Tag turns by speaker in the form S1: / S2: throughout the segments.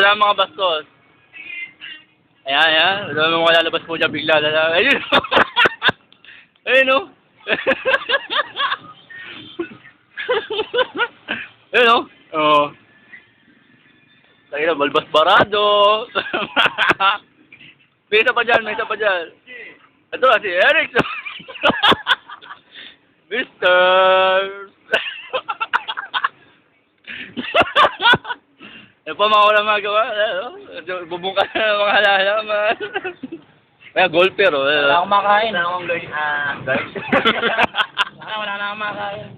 S1: Kailangan mga bastos. Ayan, ayan. Alam mo mga lalabas po dyan bigla. Ayun. Ayun, no? Ayun, no? Oo. Tayo na, balbas barado. May isa pa dyan, may isa pa dyan. Ito na, si Eric. Mister. Ano pa mga walang magawa? Bubungkas na ng mga halaman. Kaya golfer, oh.
S2: Wala akong makain.
S1: Wala akong guys. Guys.
S2: Wala na akong makain.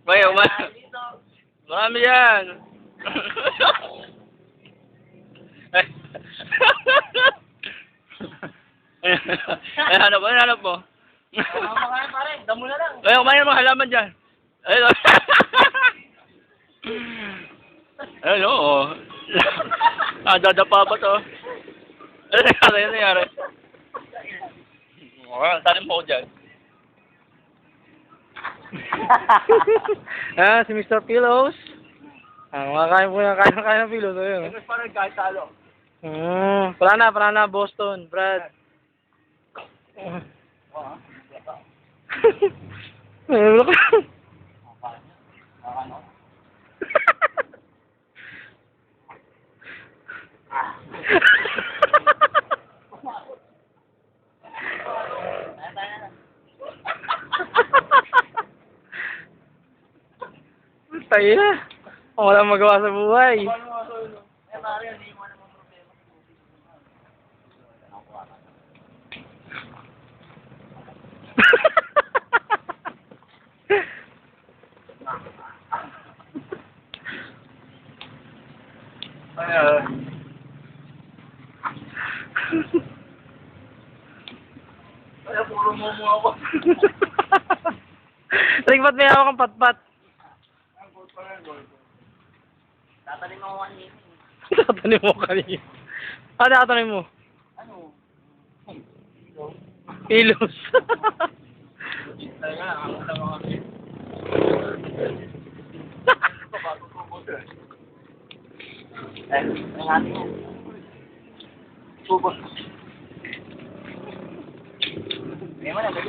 S1: Kaya, marami yan. Ay, hanap mo, hanap mo.
S2: Wala akong makain pare. Damo na lang.
S1: Ay, kumain ng mga halaman dyan. Ayun, oh. Ayun, oo. Dadapa pa to. Ano nangyari, ano nangyari? Tanim mo ko dyan.
S2: Si Mr. Pillows. Makakain po yung kain ng Pillows. Ayun.
S1: Mas parang kahit talo.
S2: Wala na, Boston, Brad. Ayun ka. Tayo na. Walang magawa sa buhay.
S1: Kaya puro mo ako.
S2: Rick, ba't may hawak kang patpat?
S1: Tatanim mo kanina.
S2: Tatanim mo kanina. Ano tatanim mo?
S1: Ano?
S2: Pilos.
S1: Talaga, ako lang mga ang ating subos. May man na